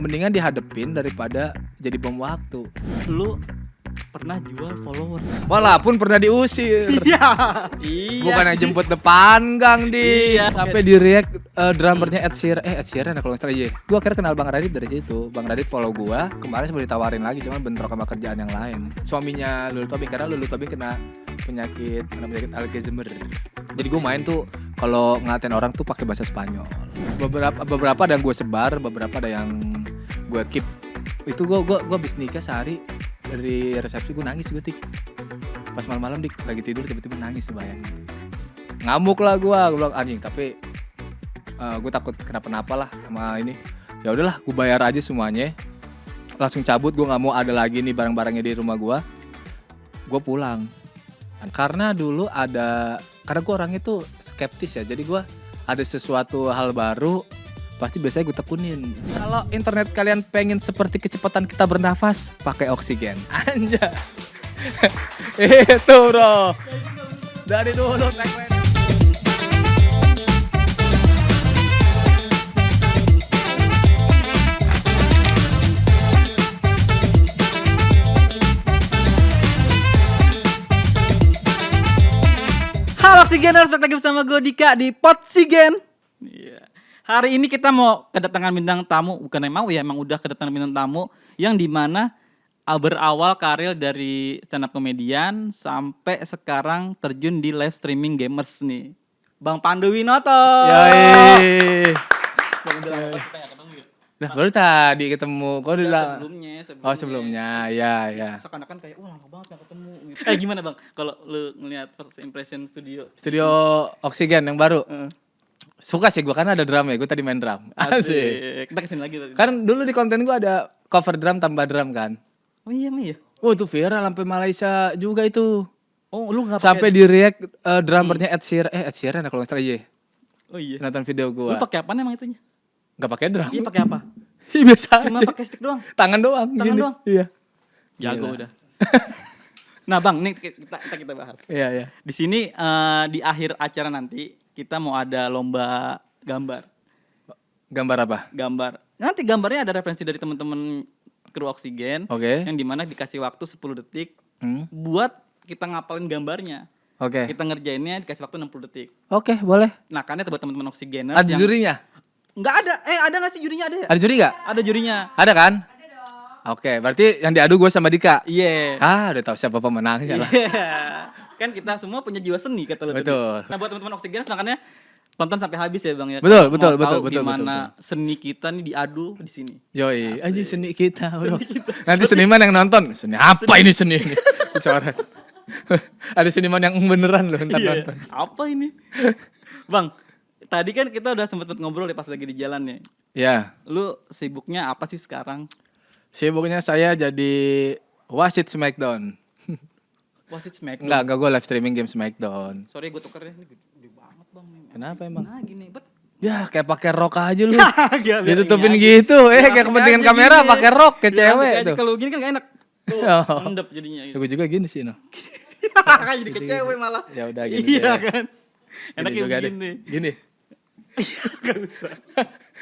mendingan dihadepin daripada jadi bom waktu. Lu pernah jual followers? Walaupun pernah diusir. Iya. Bukan yang jemput depan gang di. Iya. Sampai di react drummernya Ed Sheeran kalau nggak salah ya. Gua akhirnya kenal Bang Radit dari situ. Bang Radit follow gua. Kemarin sempat ditawarin lagi cuman bentrok sama kerjaan yang lain. Suaminya Lulu Tobing karena Lulu Tobing kena penyakit Alzheimer. Jadi gua main tuh kalau ngatain orang tuh pakai bahasa Spanyol. Beberapa ada yang gue sebar, beberapa ada yang gue keep. Itu gue habis nikah sehari dari resepsi gue nangis gue tik. Pas malam-malam dik lagi tidur tiba-tiba nangis tuh bayangin. Ngamuk lah gue bilang anjing tapi gue takut kenapa-napa lah sama ini. Ya udahlah gue bayar aja semuanya. Langsung cabut, gue nggak mau ada lagi nih barang-barangnya di rumah gue. Gue pulang. Karena dulu karena gue orangnya tuh skeptis ya, jadi gue ada sesuatu hal baru pasti biasanya gue tekunin. Kalau internet kalian pengen seperti kecepatan kita bernafas, pakai oksigen. Anjay. Itu bro. Dari dulu tagline. Halo Oksigeners, balik lagi bersama gue Dika di Potsigen. Iya. Hari ini kita mau kedatangan bintang tamu, bukan emang udah kedatangan bintang tamu yang dimana berawal karir dari stand up comedian sampai sekarang terjun di live streaming gamers nih. Bang Pandu Winoto. Yoi. Bang, udah lama banget kita nggak ketemu ya? Nah baru tadi ketemu, kau Udah udah sebelumnya. ya. Seakan-akan kayak lama banget gak ketemu gitu. Gimana Bang kalau lu ngelihat first impression studio Oksigen yang baru. Suka sih gue karena ada drum ya, gue tadi main drum. Asik. Kita kesini lagi tadi. Kan dulu di konten gue ada cover drum tambah drum kan. Oh iya. Oh itu viral sampai Malaysia juga itu. Oh lu nggak Sampai di react drummernya Ed Sheeran kalau nggak salah ya. Oh iya. Nonton video gue. Lu pakai apa emang itunya? Nggak pakai drum. Iya pakai apa? Iya biasa. Cuma aja. pakai stick doang. Tangan doang. Tangan gini. doang? Iya. Jago Gila. udah. Nah Bang, nih kita bahas. Iya. Di sini di akhir acara nanti kita mau ada lomba gambar. Gambar apa? Gambar. Nanti gambarnya ada referensi dari teman-teman kru Oksigen. Oke. Yang dimana dikasih waktu 10 detik Hmm. buat kita ngapalin gambarnya. Oke. Kita ngerjainnya dikasih waktu 60 detik. Oke, boleh. Nah, kan itu buat teman-teman Oksigeners Ada jurinya? Enggak ada. Ada enggak sih jurinya ada ya? Ada juri nggak? Ada jurinya. Ada kan? Ada dong. Oke, berarti yang diadu gue sama Dika. Iya. Udah tahu siapa pemenangnya lah. Iya. Kan kita semua punya jiwa seni kata lu tadi. Betul. Nah, buat teman-teman Oksigeners makanya tonton sampai habis ya, Bang ya. Betul, Kalau betul, mau betul, tahu betul, gimana betul. seni kita nih diadu di sini. Yoi, aja seni kita bro. Nanti seniman yang nonton, seni apa ini seni ini? Suara. Ada seniman yang beneran loh ntar Iya. nonton. Apa ini? Bang, tadi kan kita udah sempet ngobrol ya pas lagi di jalan ya. Ya, Lu sibuknya apa sih sekarang? sibuknya saya jadi wasit Smackdown. Wasit Smackdown. Enggak gue live streaming game Smackdown. Sorry gue tuker ya. Ini gede banget, Bang. Kenapa emang? Nah, gini, bet. Ya kayak pakai rok aja lu. Biar Ditutupin ini aja. gitu, Biar kayak asik kepentingan aja kamera gini. pakai rok kayak Biar asik cewek aja. tuh. Kalau gini kan gak enak. Tuh, Oh. mendep jadinya gitu. Gue juga gini sih no. Kan jadi ke cewek malah. Ya udah gini. Iya deh. kan. Enak Gini juga deh. begini. Gini. Gak usah.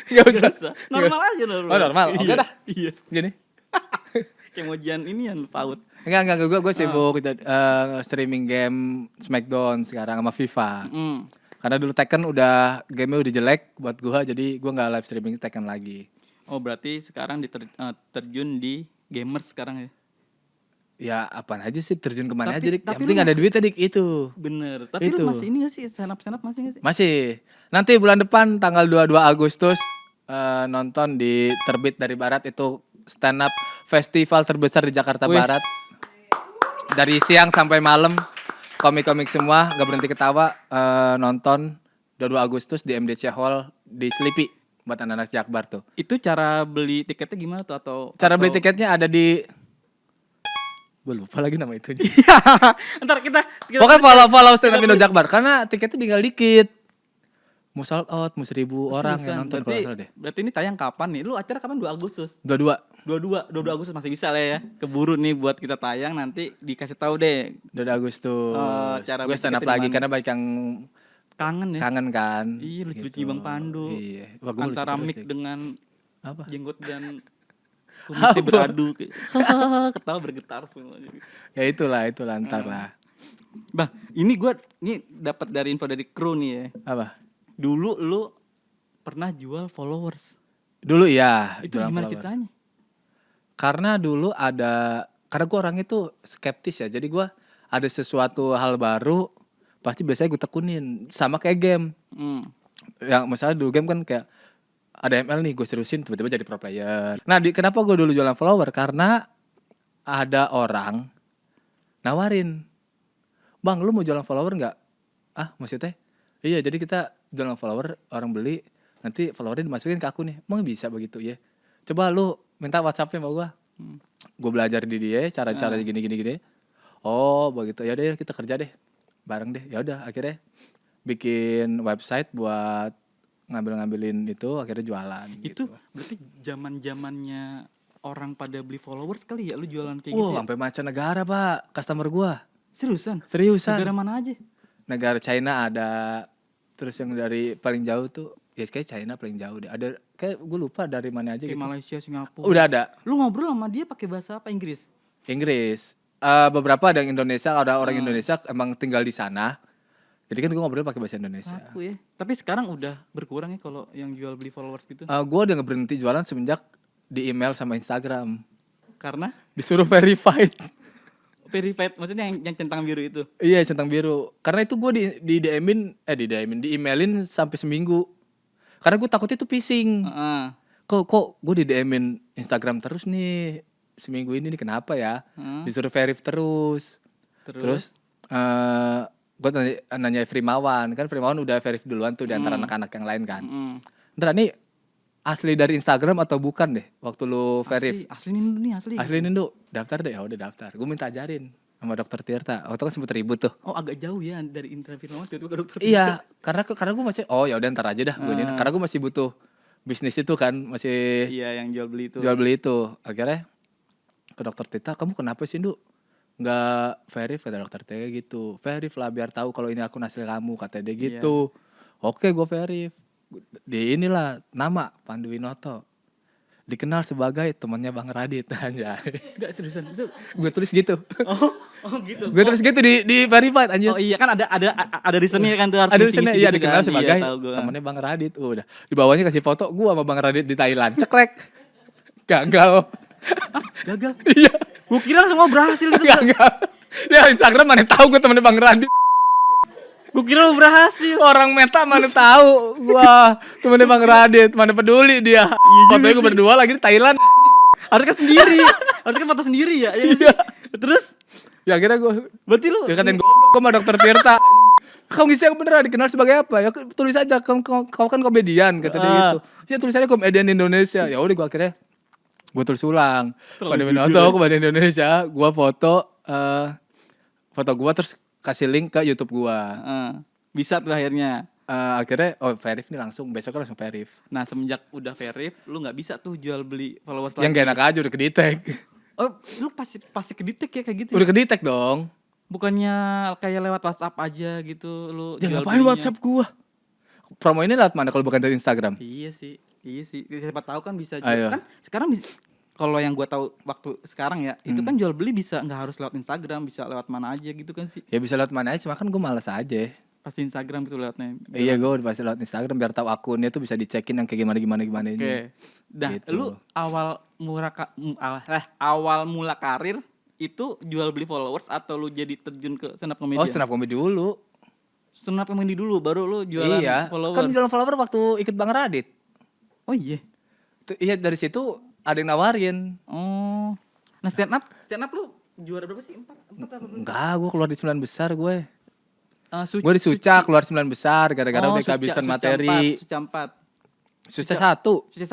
Gak usah. Normal aja normal. Oh, normal. Oke Iya. dah. Iya. Gini. Kayak mojian ini yang paut. Enggak gue sibuk streaming game Smackdown sekarang sama FIFA. Karena dulu Tekken udah gamenya udah jelek buat gua jadi gua nggak live streaming Tekken lagi. Oh berarti sekarang terjun di gamers sekarang ya? Ya apaan aja sih terjun kemana Tapi- aja dik. Yang tapi penting lu ada masih- duit dik itu. Bener. Tapi Itu. lu masih ini gak sih? Stand up masih gak sih? Masih. Nanti bulan depan tanggal 22 Agustus nonton di Terbit dari Barat itu stand up festival terbesar di Jakarta Wih. Barat. Dari siang sampai malam komik-komik semua gak berhenti ketawa nonton 22 Agustus di MDC Hall di Sleepy buat anak-anak Jakbar tuh. Itu cara beli tiketnya gimana tuh atau Cara beli tiketnya ada di gue lupa lagi nama itu. Ntar kita Pokoknya follow stand up Indo Jakbar karena tiketnya tinggal dikit. Mau sold out, mau 1.000 orang yang nonton kalau nggak salah deh. Berarti ini tayang kapan nih? Lu acara kapan? 2 Agustus. 22. 22 Agustus masih bisa lah ya. Keburu nih buat kita tayang nanti dikasih tahu deh. 22 Agustus. Cara Gue beli stand up tiketnya di lagi mana? karena banyak yang Kangen ya. kangen kan. Iya lucu-lucu gitu. Bang Pandu. Iya. Wah, gua Antara lucu terus mic sih. dengan Apa? Jenggot dan kumisnya beradu kayak, ketawa bergetar semua. Ya itulah ntar lah. Bang, ini dapat dari info dari kru nih ya. Apa? Dulu lu pernah jual followers. Dulu ya. Itu jualan gimana follower. ceritanya? Karena dulu karena gue orangnya tuh skeptis ya. Jadi gue ada sesuatu hal baru, pasti biasanya gue tekunin. Sama kayak game. Yang misalnya dulu game kan kayak ada ML nih, gue seriusin tiba-tiba jadi pro player. Nah, kenapa gue dulu jualan follower? Karena ada orang nawarin, "Bang, lu mau jualan follower nggak?" Ah, maksudnya? Iya, jadi kita jualan follower, orang beli, nanti followernya dimasukin ke aku nih. Emang bisa begitu ya? Coba lu minta WhatsApp-nya sama gue. Gue belajar di dia cara-cara gini. Oh, begitu. Ya udah kita kerja deh. Bareng deh. Ya udah akhirnya bikin website buat ngambilin itu, akhirnya jualan. Itu gitu. berarti zaman-zamannya orang pada beli followers kali ya lu jualan kayak gitu. Ya? Sampai mancanegara, Pak, customer gua. Seriusan? Negara mana aja? Negara China ada. Terus yang dari paling jauh tuh, ya kayak China paling jauh deh. Ada kayak gue lupa dari mana aja Kayak gitu. Malaysia, Singapura. Udah ada. Lu ngobrol sama dia pakai bahasa apa? Inggris? Inggris. Beberapa ada yang Indonesia, ada orang Indonesia emang tinggal di sana. Jadi kan gue ngobrol pakai bahasa Indonesia. Aku ya. Tapi sekarang udah berkurang ya kalau yang jual beli followers gitu. Gue udah berhenti jualan semenjak di email sama Instagram. Karena Disuruh verified. verified, maksudnya yang centang biru itu. Iya, centang biru. Karena itu gue di emailin sampai seminggu. Karena gue takutnya itu phishing. Kok gue di DM-in Instagram terus nih seminggu ini nih, kenapa ya? Disuruh verif terus. Terus gue nanya Frimawan, kan Frimawan udah verif duluan tuh di antara anak-anak yang lain kan. Ndra, nih asli dari Instagram atau bukan deh waktu lu verif? Asli nih, asli. Asli nih, daftar deh. Ya udah daftar. Gue minta ajarin sama Dokter Tirta. Waktu kan sempet ribut tuh. Oh, agak jauh ya dari Indra Firmawan tiba-tiba ke Dokter Tirta. Iya, karena gue masih ya udah ntar aja dah gue ini. Karena gue masih butuh bisnis itu kan, masih Iya, yang jual beli itu. Akhirnya ke Dokter Tirta, "Kamu kenapa sih, Ndu? Nggak verif?" Kata Dokter Tirta gitu. "Verif lah biar tahu kalau ini akun asli kamu," kata dia gitu. Oke, gue verif. Di inilah nama Pandu Winoto. Dikenal sebagai temannya Bang Radit aja. Enggak, seriusan itu. Gue tulis gitu. Oh gitu. Gue tulis gitu di verified anjir. Oh iya kan ada reasonnya kan tuh, Ada reasonnya, iya, gitu dikenal kan. sebagai Iya, temannya Bang Radit. Udah. Di bawahnya kasih foto gua sama Bang Radit di Thailand. Ceklek. Gagal. Gagal. Iya. Gua kira semua berhasil itu. Gagal. Ya Instagram mana tahu gua temannya Bang Radit. Gua kira lu berhasil. Orang Meta mana tahu gua temannya Bang Radit, mana peduli dia. Fotonya gua berdua lagi di Thailand. Harusnya sendiri. Harusnya foto sendiri ya. Iya. Terus Ya akhirnya gua berarti lu dia katain gua sama Dokter Tirta. Kau ngisi yang beneran dikenal sebagai apa? Ya tulis aja kau kan komedian kata dia gitu. Ya tulisannya komedian Indonesia. Ya udah gua akhirnya gua tulis ulang. Pada Winoto komedian Indonesia, gua foto foto gua terus kasih link ke YouTube gua. bisa tuh akhirnya. Akhirnya verif nih langsung, besoknya langsung verif. Nah, semenjak udah verif, lu nggak bisa tuh jual beli followers Yang gak enak aja udah kedetek. Oh, lu pasti kedetek ya kayak gitu. Udah kedetek dong. Bukannya kayak lewat WhatsApp aja gitu lu Ya jual ngapain belinya. WhatsApp gua? Promo ini lewat mana kalau bukan dari Instagram? Iya sih. Siapa tahu kan bisa Ayo. kan sekarang kalau yang gua tahu waktu sekarang ya, itu kan jual beli bisa nggak harus lewat Instagram, bisa lewat mana aja gitu kan sih. Ya bisa lewat mana aja, cuma kan gua malas aja. Pasti Instagram gitu lewatnya. Iya, gue udah pasti lewat Instagram biar tahu akunnya tuh bisa dicekin yang kayak gimana ini. Oke. Nah, Gitu. lu awal mula karir itu jual beli followers atau lu jadi terjun ke stand up comedy? Oh, stand up comedy dulu. Stand up comedy dulu baru lu jualan Iya, followers. kan jualan follower waktu ikut Bang Radit. Oh iya. Iya, dari situ ada yang nawarin. Oh. Nah, stand up lu juara berapa sih? 4 apa? Enggak, gue keluar di 9 besar gue. Gue Gue di Suca keluar 9 besar gara-gara udah kehabisan materi. Suca 4. Suca 1. Suca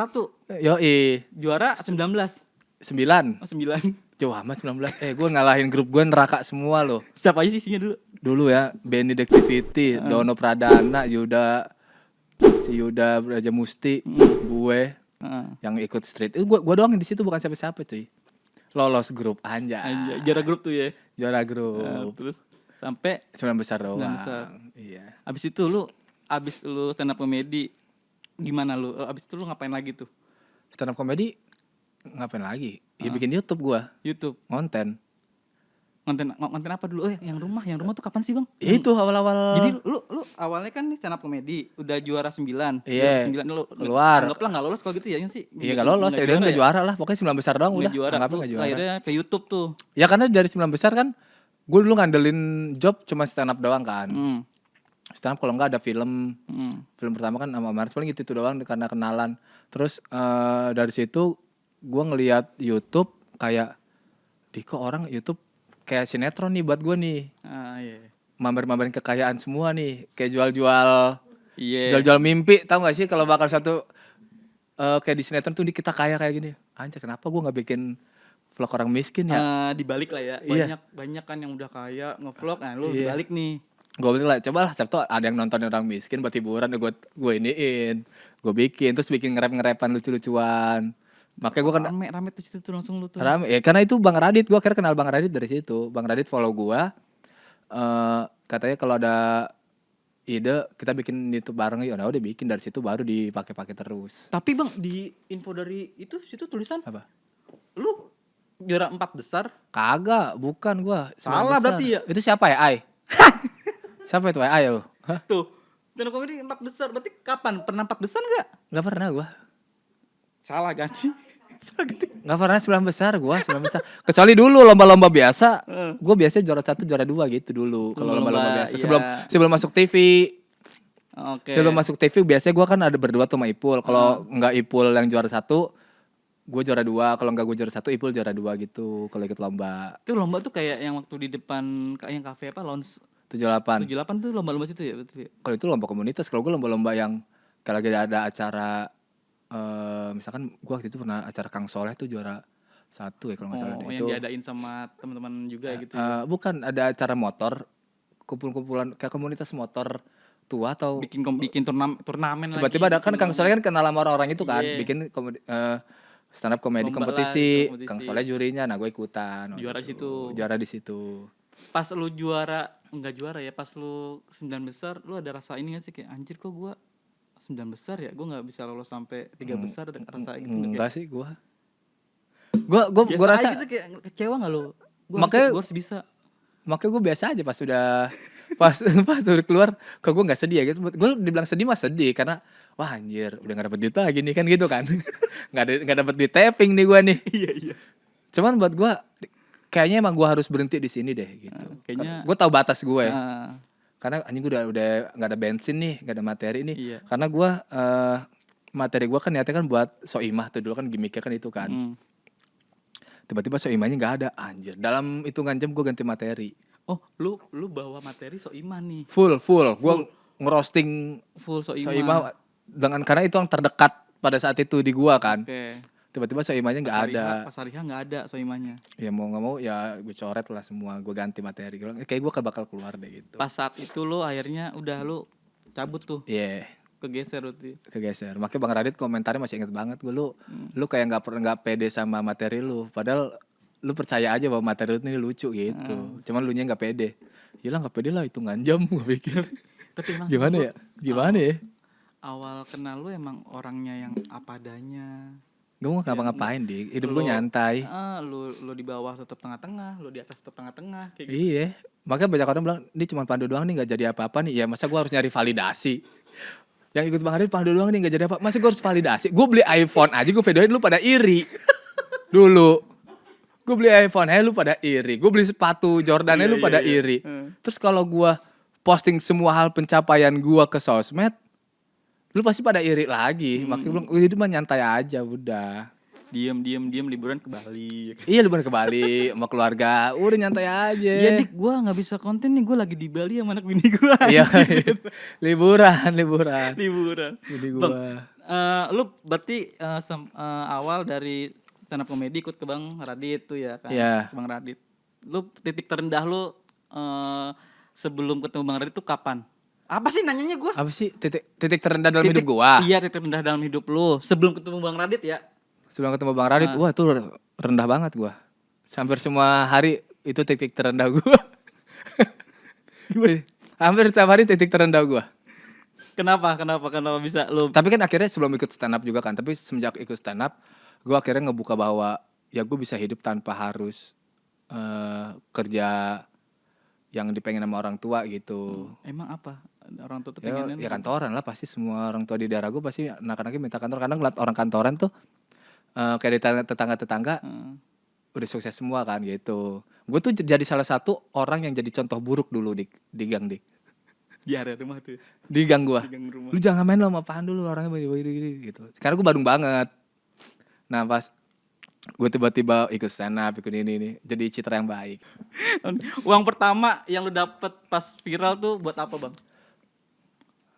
1. Yoi. Juara 19. 9. Oh, 9. Jauh amat 19. Gue ngalahin grup gue neraka semua loh. Siapa aja sih isinya dulu? Dulu ya, Benny Activity, Dono Pradana, si Yuda Braja Musti, gue yang ikut street. Itu gue doang di situ, bukan siapa-siapa cuy. Lolos grup anjay. Juara grup tuh ya. Juara grup. Terus sampai 9 besar doang. 9 besar. Iya. Abis itu lu stand up comedy gimana lu? Abis itu lu ngapain lagi tuh? stand up comedy ngapain lagi? Ya Ah. bikin YouTube gua, YouTube. konten. Konten apa dulu? Yang rumah tuh kapan sih, Bang? Ya itu awal-awal. Jadi lu awalnya kan nih stand up comedy, udah juara 9. Iya, Juara 9 lu keluar. anggaplah enggak lolos kalau gitu ya sih. Iya gak lolos, ya udah nggak juara lah. Pokoknya 9 besar doang Nggak udah. juara. Anggapnya Lu nggak juara. akhirnya ke YouTube tuh. Ya karena dari 9 besar kan, gue dulu ngandelin job cuma stand up doang kan. Stand up kalau nggak ada film. Film pertama kan sama Mars paling gitu doang karena kenalan. Terus dari situ gue ngelihat YouTube kayak, kok orang YouTube kayak sinetron nih buat gue nih. Iya. Mamer-mamerin kekayaan semua nih. Kayak jual-jual Iya. jual-jual mimpi. Tahu gak sih kalau bakal satu kayak di sinetron tuh kita kaya kayak gini. Anjir kenapa gue gak bikin vlog orang miskin ya? Dibalik lah ya. Iya. Banyak kan yang udah kaya ngevlog. Nah, lu Iya. dibalik nih. Gue bilang lah, coba lah Sabtu ada yang nonton orang miskin buat hiburan, gue iniin, gue bikin, terus bikin ngerep-ngerepan lucu-lucuan. Makanya gue kan Rame tuh situ tuh langsung lu tuh. rame, ya karena itu Bang Radit, gue akhirnya kenal Bang Radit dari situ. Bang Radit follow gue, katanya kalau ada ide kita bikin YouTube bareng yuk. Nah udah bikin, dari situ baru dipakai-pakai terus. Tapi Bang, di info dari itu situ tulisan Apa? lu juara 4 besar. Kagak, bukan gue. Salah berarti ya? Itu siapa ya, Ai? Siapa itu Ai? Ayo. Hah? Tuh. Stand up comedy 4 besar. Berarti kapan? Pernah 4 besar enggak? Gak pernah gue. Salah ganti. Gak pernah 9 besar gue, 9 besar. Kecuali dulu lomba-lomba biasa, gue biasanya juara 1, juara 2 gitu dulu. Kalau lomba-lomba biasa, iya. sebelum masuk TV. Oke. Sebelum masuk TV biasanya gue kan ada berdua tuh sama Ipul. Kalau nggak Ipul yang juara 1, gue juara 2. Kalau nggak gue juara 1, Ipul juara 2 gitu. Kalau ikut lomba. Itu lomba tuh kayak yang waktu di depan yang kafe apa Lounge 78. 78 tuh lomba-lomba situ ya betul ya. Kalau itu lomba komunitas. Kalau gue lomba-lomba yang kalau lagi ada acara, misalkan gue waktu itu pernah acara Kang Soleh tuh juara 1 ya kalau nggak salah. Oh, itu yang diadain sama teman-teman juga gitu ya. bukan, ada acara motor, kumpulan kayak komunitas motor tua atau Bikin turnamen lagi. tiba-tiba ada kan bikin Kang Soleh kan kenal sama orang-orang itu kan, Iya. bikin stand up comedy Lomba lah, kompetisi. kompetisi. Kang Soleh jurinya, nah gue ikutan. Juara di situ. Juara di situ. Pas lu enggak juara ya, pas lu 9 besar, lu ada rasa ini gak sih kayak anjir kok gua 9 besar ya, gua nggak bisa lolos sampai 3 besar, ada rasa gitu nggak? Enggak sih gue Biasa rasa aja gitu, kayak kecewa nggak lu? Makanya- gua harus bisa. makanya gue biasa aja pas udah pas udah keluar, kok gue nggak sedih ya gitu. Gue dibilang sedih mah sedih karena wah anjir udah nggak dapet duit lagi nih kan gitu kan. nggak dapet duit tapping nih gue nih. Iya. Cuman buat gue kayaknya emang gue harus berhenti di sini deh gitu. Kayaknya- Gue tahu batas gue. Ah, Karena anjing gue udah nggak ada bensin nih, nggak ada materi nih. Iya. Karena gue materi gue kan niatnya kan buat soimah tuh dulu kan gimmicknya kan itu kan. Tiba-tiba soimahnya nggak ada, anjir. Dalam hitungan jam gue ganti materi. Oh, lu bawa materi Soimah nih. Full. Gue ngerosting Full Soimah. soimah dengan karena itu yang terdekat pada saat itu di gua kan. Oke. Tiba-tiba soimahnya nggak ada. Pas Ariha nggak ada Soimahnya. Ya mau nggak mau ya gue coret lah semua, gue ganti materi. Kayak gue bakal keluar deh gitu. Pas saat itu lu akhirnya udah lu cabut tuh, Iya. kegeser berarti. Kegeser. Makanya Bang Radit komentarnya masih inget banget gue, lu kayak nggak pede sama materi lu, padahal lu percaya aja bahwa materi lu ini lucu gitu. Cuman lu nya nggak pede. Yalah nggak pede lah, hitungan jam gue pikir. Tapi emang Gimana ya? Gimana ya? awal kenal lu emang orangnya yang apa adanya. Gue mau ngapa-ngapain di hidup gue nyantai. Lu di bawah tetap tengah-tengah, lu di atas tetap tengah-tengah kayak gitu. Iya. Makanya banyak orang bilang ini cuma pandu doang nih nggak jadi apa-apa nih. Ya masa gue harus nyari validasi. Yang ikut Bang Radit pandu doang nih nggak jadi apa. Masa gue harus validasi? Gue beli iPhone aja gue videoin lu pada iri. Dulu. Gue beli iPhone, lu pada iri. Gue beli sepatu Jordan, lu pada iri. Terus kalau gue posting semua hal pencapaian gue ke sosmed, lu pasti pada iri lagi. Makanya gue bilang, itu mah nyantai aja udah. Diem liburan ke Bali. Iya liburan ke Bali sama keluarga, udah nyantai aja. Iya dik, gue nggak bisa konten nih, gue lagi di Bali sama anak bini gue. Iya, liburan. Jadi Bang, gua lu berarti awal dari stand up comedy ikut ke Bang Radit tuh ya kan? Iya. Ke Bang Radit. Lu titik terendah lu sebelum ketemu Bang Radit tuh kapan? Apa sih nanyanya gue? apa sih titik terendah dalam hidup gua? Iya, titik terendah dalam hidup lu sebelum ketemu Bang Radit ya. Sebelum ketemu Bang Radit, wah itu rendah banget gua. Hampir semua hari itu titik terendah gua. Hampir setiap hari titik terendah gua. Kenapa bisa lu? Tapi kan akhirnya sebelum ikut stand up juga kan, tapi semenjak ikut stand up, gue akhirnya ngebuka bahwa ya gue bisa hidup tanpa harus kerja yang dipengen sama orang tua gitu. Emang apa? Orang tua tuh Ya, pengennya ya kantoran lah, pasti semua orang tua di daerah gue pasti anak-anaknya minta kantor. Karena ngeliat orang kantoran tuh kayak di tetangga-tetangga udah sukses semua kan gitu. Gue tuh jadi salah satu orang yang jadi contoh buruk dulu di gang di area rumah tuh. di gang gue. Di gang rumah. Lu jangan main lo sama apaan dulu, orangnya begini gitu. Karena gue Bandung banget. Nah pas gue tiba-tiba ikut stand up, ikut ini jadi citra yang baik. Uang pertama yang lu dapet pas viral tuh buat apa, Bang?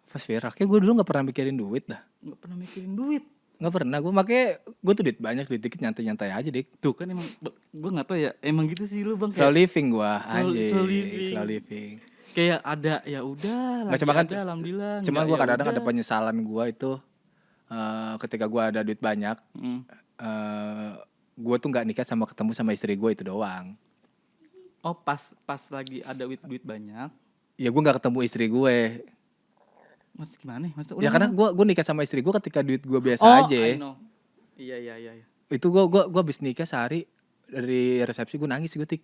Pas viral, kayak gue dulu nggak pernah mikirin duit dah. Nggak pernah mikirin duit. Nggak pernah, gue tuh duit banyak, duit dikit nyantai-nyantai aja dik. Tuh kan emang gue nggak tahu ya, emang gitu sih lu, Bang. Slow living gue slow living. slow living. Kayak ada ya udah, Nggak, cuma kan alhamdulillah. Cuman Nggak, gue ya kadang-kadang udah. ada penyesalan gue itu ketika gue ada duit banyak, gue tuh nggak nikah sama ketemu sama istri gue itu doang. Oh pas lagi ada duit banyak. Ya gue nggak ketemu istri gue. Maksud gimana? Maksud Ya karena gue nikah sama istri gue ketika duit gue biasa aja. I know. Iya. Itu gue habis nikah sehari dari resepsi gue nangis gue tik.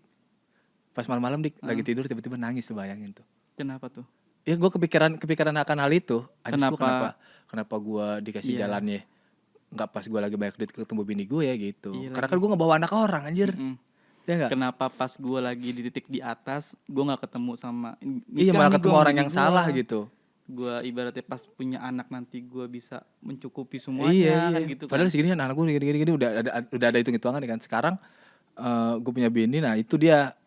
Pas malam-malam dik lagi tidur tiba-tiba nangis tuh, bayangin tuh. Kenapa tuh? Ya gue kepikiran akan hal itu. Anjir, Kenapa? kenapa gue dikasih Iya. jalannya nggak pas gue lagi banyak duit ketemu bini gue ya gitu. Iya Karena lagi. kan gue ngebawa anak orang anjir. Ya nggak? Kenapa pas gue lagi di titik di atas, gue nggak ketemu sama Iya nikah malah nih ketemu gua sama orang bini yang gua. salah gitu. Gue ibaratnya pas punya anak nanti gue bisa mencukupi semuanya Iya. kan gitu kan. Padahal segini anak gue gini udah ada hitung-hitungan kan. Sekarang gue punya bini, nah itu dia.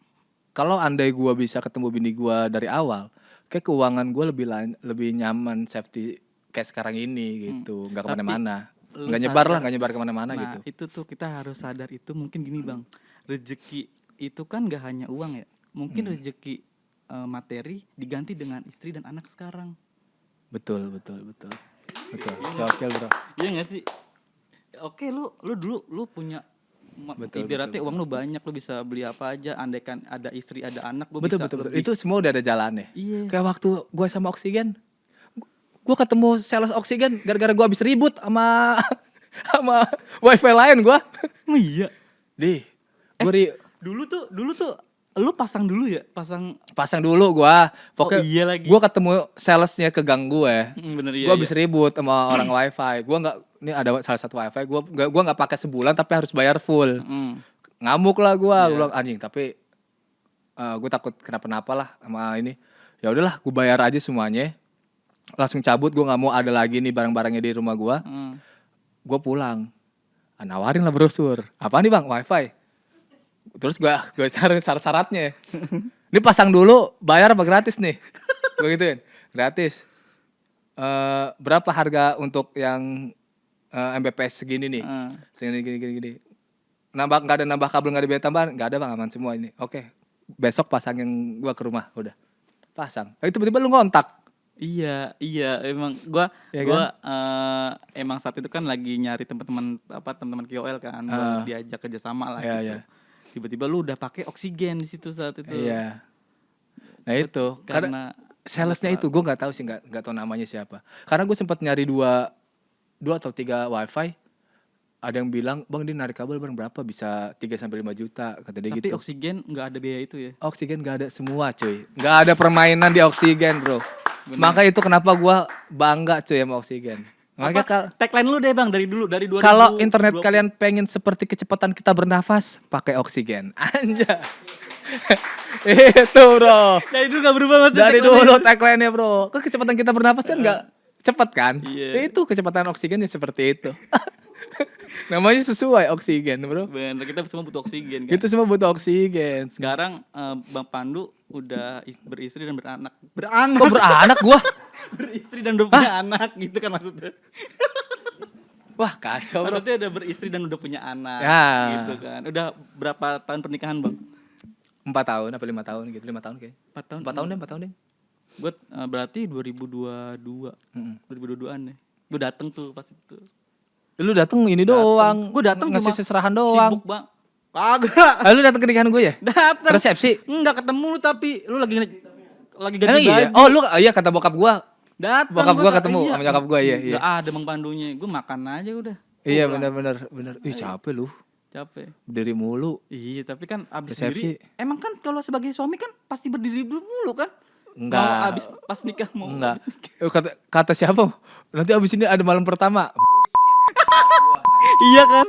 Kalau andai gue bisa ketemu bini gue dari awal, kayak keuangan gue lebih nyaman, safety kayak sekarang ini gitu, nggak Tapi kemana-mana, lu nggak nyebar kemana-mana Nah, gitu. itu tuh kita harus sadar itu mungkin gini, Bang. Rezeki itu kan gak hanya uang ya. Mungkin rezeki materi diganti dengan istri dan anak sekarang. Betul. Gokil bro. Iya gak sih? Oke, lu dulu lu punya ibaratnya uang lu banyak, lu bisa beli apa aja, andaikan ada istri, ada anak, lu Betul. bisa lebih. Itu semua udah ada jalannya. Iya. Kayak waktu gue sama Oksigen, gue ketemu sales Oksigen gara-gara gue habis ribut sama sama wifi lain gue. Oh iya. Gue Dulu tuh lu pasang dulu ya, pasang dulu gue. Pokoknya iya lagi. gue ketemu salesnya ke gang gue. Bener iya. Gue habis ribut sama orang wifi. Gue nggak, ini ada salah satu wifi. Gue nggak pakai sebulan tapi harus bayar full. Ngamuk lah gue. Gue bilang anjing, tapi gue takut kenapa-napa lah sama ini. Ya udahlah, gue bayar aja semuanya. Langsung cabut, gue nggak mau ada lagi nih barang-barangnya di rumah gue. Gue pulang, nawarin lah brosur. Apa nih bang, wifi? Terus gue cari syarat-syaratnya. Ini pasang dulu, bayar apa gratis nih? Gue gituin, gratis. Berapa harga untuk yang Mbps segini nih? Segini gini. Nggak ada nambah kabel, nggak ada biaya tambahan, nggak ada bang, aman semua ini. Oke, besok pasang yang gue ke rumah, udah pasang. Tiba-tiba lu ngontak. Iya, emang gua emang saat itu kan lagi nyari teman-teman KOL kan, buat diajak kerjasama lah gitu. Iya. Tiba-tiba lu udah pakai Oksigen di situ saat itu. Iya. Nah itu karena salesnya itu gue nggak tahu sih, nggak tahu namanya siapa. Karena gue sempat nyari dua atau 3 wifi. Ada yang bilang bang dia narik kabel bang berapa, bisa 3-5 juta kata dia. Tapi gitu. Oksigen nggak ada biaya itu ya? Oksigen nggak ada semua cuy, nggak ada permainan di Oksigen bro. Maka itu kenapa gue bangga cuy sama Oksigen. Makanya tagline lu deh bang dari 2000. Kalau internet kalian pengen seperti kecepatan kita bernafas, pakai Oksigen. Anjay. Itu bro. Dari dulu gak berubah maksudnya. Dari dulu tagline-nya bro. Kan kecepatan kita bernafas kan nggak cepat kan? Iya. Itu kecepatan Oksigen ya seperti itu. Namanya sesuai Oksigen bro. Bener, kita semua butuh Oksigen kan. Itu semua butuh Oksigen. Sekarang Bang Pandu udah beristri dan beranak. Kok beranak gua? Beristri dan udah punya anak gitu kan maksudnya. Wah kacau bro. Maksudnya udah beristri dan udah punya anak gitu kan. Udah berapa tahun pernikahan bang? 4 tahun apa 5 tahun gitu, 5 tahun kayaknya. 4 tahun deh. Buat berarti 2022. 2022-an deh. Gue dateng tuh pas itu. Lu dateng ini doang. Gue dateng ngasih cuma seserahan doang. Sibuk bang. Kagak. Lu dateng ke nikahan gue ya? Dateng. Resepsi? Enggak ketemu lu tapi lu lagi ganti Emang baju. iya? Oh lu iya kata bokap gue Datang Bokap gua Kak. ketemu sama nyokap gua, iya. Nggak ada Bang Pandunya. Gue makan aja udah. Iya Pulang. benar. Ih capek lu. Capek. Berdiri mulu. Iya, tapi kan abis Resepsi. sendiri. Emang kan kalau sebagai suami kan pasti berdiri dulu kan? Enggak. Mau abis pas nikah mau. Enggak. abis nikah. Kata siapa? Nanti abis ini ada malam pertama. Iya kan?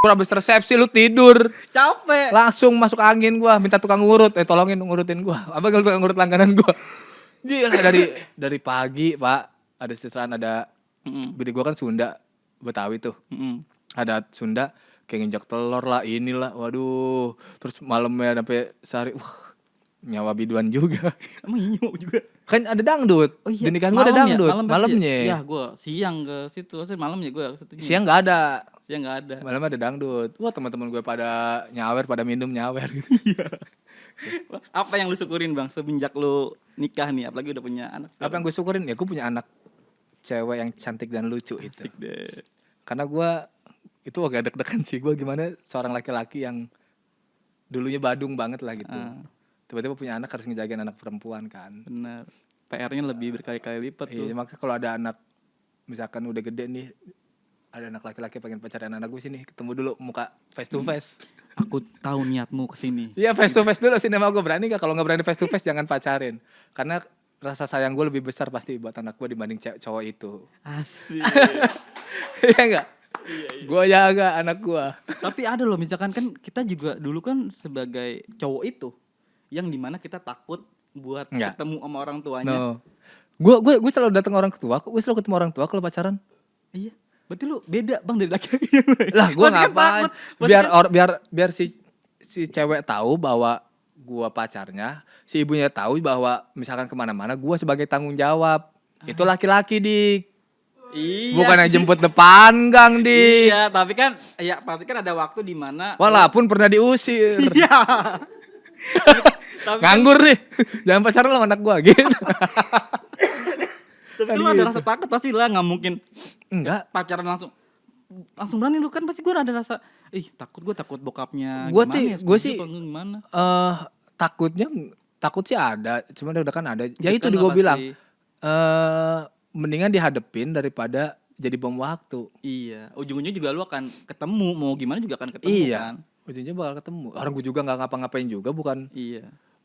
Gua abis resepsi lu tidur. Capek. Langsung masuk angin gua, minta tukang ngurut. Tolongin ngurutin gua. Apa kalau tukang ngurut langganan gua? Gila dari pagi, Pak. Ada sisaan, ada bini gua kan Sunda, Betawi tuh. Ada Sunda kayak nginjak telur lah, inilah. Waduh. Terus malamnya sampai sehari, nyawa biduan juga. Emang iya juga. Kan ada dangdut. Oh iya. Di nikahan gua ada dangdut malamnya. Ya gue siang ke situ, malamnya gue ke situ. Siang enggak ada. Siang nggak ada. Malam ada dangdut. Wah, teman-teman gue pada nyawer, pada minum nyawer gitu. Apa yang lu syukurin Bang semenjak lu nikah nih, apalagi udah punya anak? Apa yang gue syukurin? Ya gue punya anak cewek yang cantik dan lucu itu. Asik deh. Karena gue itu agak deg-degan sih, gue gimana seorang laki-laki yang dulunya badung banget lah gitu. Tiba-tiba punya anak harus ngejagain anak perempuan kan. Benar. PR-nya lebih berkali-kali lipat tuh. Iya, makanya kalau ada anak misalkan udah gede nih, ada anak laki-laki pengen pacaran anak gue sini, ketemu dulu muka face to face. Aku tahu niatmu kesini. Iya, face to face dulu sini sama gue. Berani gak? Kalau gak berani face to face jangan pacarin. Karena rasa sayang gue lebih besar pasti buat anak gue dibanding cowok itu. Asik. Iya gak? Iya. Gue jaga anak gue. Tapi ada loh, misalkan kan kita juga dulu kan sebagai cowok itu yang dimana kita takut buat ketemu sama orang tuanya. Gue selalu datang orang tua. Gue selalu ketemu orang tua kalau pacaran. Iya. Berarti lu beda Bang dari laki-laki yang lain. Lah gue Berarti kan ngapain? takut. Berarti Biar si cewek tahu bahwa gue pacarnya, si ibunya tahu bahwa misalkan kemana-mana gue sebagai tanggung jawab. Itu laki-laki Dik. Iya. Bukan yang jemput depan gang Dik. Iya, tapi kan ya pasti kan ada waktu di mana Walaupun pernah diusir. Iya. Tapi Nganggur nih. Jangan pacaran sama anak gue gitu. tapi lu ada rasa takut pasti lah, nggak mungkin Enggak. pacaran langsung berani lu kan, pasti gue ada rasa takut bokapnya Gue sih gimana. takut sih ada, cuma udah kan ada. Ya itu Deg-degan gue lah bilang. pasti. Mendingan dihadepin daripada jadi bom waktu. Iya, ujung-ujungnya juga lu akan ketemu, mau gimana juga akan ketemu kan. Ujungnya bakal ketemu. Orang gue juga nggak ngapa-ngapain juga,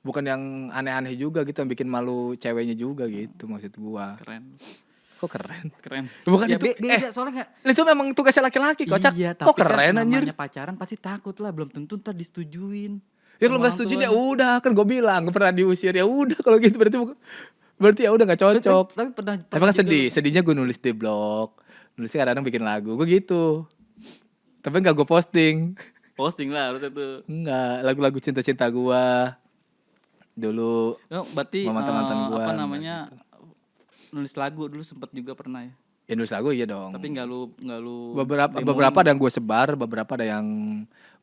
bukan yang aneh-aneh juga gitu, yang bikin malu ceweknya juga gitu maksud gua. Keren. Kok keren? Keren. Bukan ya, itu. beda soalnya Itu memang tugasnya laki-laki, kocak. Iya, kok tapi keren kan anjir? namanya pacaran pasti takut lah, belum tentu ntar disetujuin. Ya kalau nggak setuju ya udah, kan gue bilang gue pernah diusir, ya udah kalau gitu berarti ya udah nggak cocok. Tapi Tapi kan sedihnya gue nulis di blog, nulisnya kadang-kadang bikin lagu, gue gitu. Tapi nggak gue posting lah harusnya tuh. Enggak, lagu-lagu cinta-cinta gue dulu. Berarti mantan-mantan gua, apa namanya gitu. Nulis lagu dulu sempet juga pernah ya. Ya nulis lagu iya dong. Tapi nggak lu beberapa ada yang gue sebar, beberapa ada yang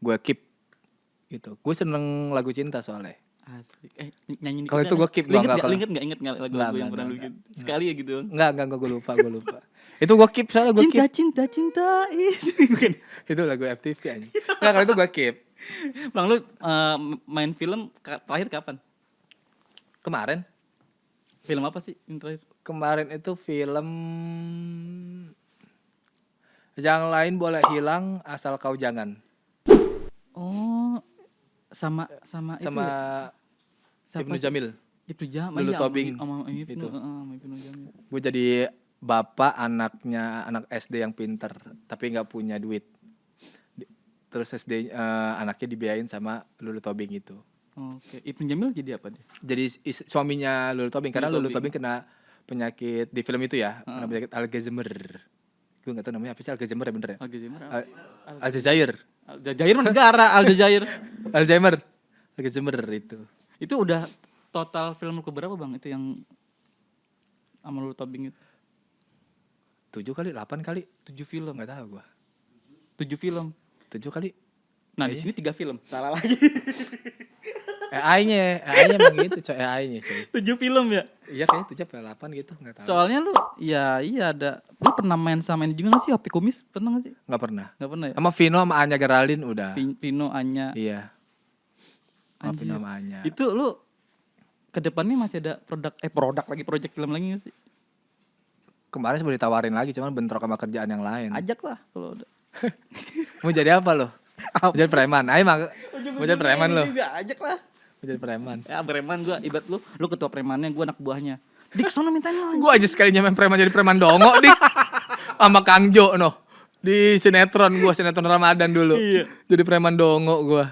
gue keep gitu. Gue seneng lagu cinta soalnya. Asik. Nyanyiin kalau itu gue keep doang. Inget nggak lagu yang pernah lu bikin sekali ya gitu. Enggak gue lupa. Itu gue keep soalnya gue keep. Cinta bukan. Itu lagu FTV aja. Enggak, kalau itu gue keep. Bang, lu main film terakhir kapan? Kemarin. Film apa sih yang terakhir? Kemarin itu film Yang Lain Boleh Hilang Asal Kau Jangan. Oh, sama itu ya? Ibnu Jamil. Ibnu Jamil. Lulu Tobing. Itu. Gue jadi bapak anak SD yang pinter tapi nggak punya duit. Terus SD anaknya dibiayain sama Lulu Tobing itu. Oke, Ibnu Jamil jadi apa dia? Jadi suaminya Lulu Tobing, karena Lulu Tobing kena penyakit di film itu ya, kena penyakit Alzheimer. Gue nggak tahu namanya apa sih, Alzheimer ya bener ya? Aljazair. Aljazair mana negara? Alzheimer itu. Itu udah total film lu keberapa Bang? Itu yang sama Lulu Tobing itu? 7 kali, 8 kali, 7 film. Nggak tahu gue. 7 film. 7 kali. Nah di sini 3 film. Salah lagi. AI-nya emang gitu, coy, AI-nya coy. 7 film ya? Iya kayaknya 7 atau 8 gitu, enggak tahu. Soalnya lu iya ada. Lu pernah main sama ini juga enggak sih? Hopi Kumis pernah enggak sih? Enggak pernah. Enggak pernah ya? Sama Vino sama Anya Geraldine udah. Vino, Anya. Iya. Sama Vino sama Anya. Itu lu ke depannya masih ada produk lagi, project film lagi enggak sih? Kemarin sebenarnya ditawarin lagi, cuman bentrok sama kerjaan yang lain. Ajak lah kalau udah. Mau jadi apa lo? Mau jadi preman? Ayo mau jadi preman lo? Juga ajak lah. Mau jadi preman? Ya preman gua, ibarat lu ketua premannya, gua anak buahnya. Dik sono mintanya. Gue aja sekalinya main preman jadi preman dongo dik. Sama Kang Jo noh. Di sinetron Ramadan dulu. Iya. Jadi preman dongo gue.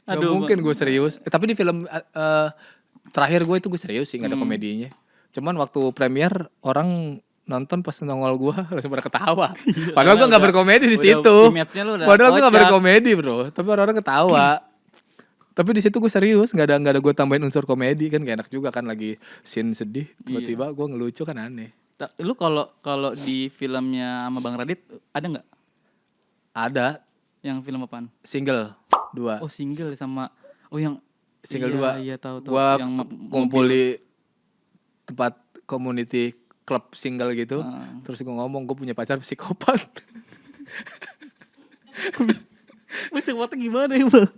Gak Aduh, mungkin gue serius. Tapi di film terakhir gue itu gue serius sih, gak ada komedinya. Cuman waktu premier orang nonton pas nongol gue langsung pada ketawa. Padahal gue gak berkomedi di situ. Padahal gue gak berkomedi bro. Tapi orang-orang ketawa. Tapi di situ gue serius, nggak ada gue tambahin unsur komedi kan, gak enak juga kan lagi scene sedih tiba-tiba gue ngelucu kan aneh. Lu kalau di filmnya sama Bang Radit ada nggak? Ada. Yang film apaan? Single 2. Oh single sama yang Single 2. Iya tahu. Gua yang kumpul di tempat community club single gitu. Terus gue ngomong gue punya pacar psikopat. Psikopatnya gimana ya Bang?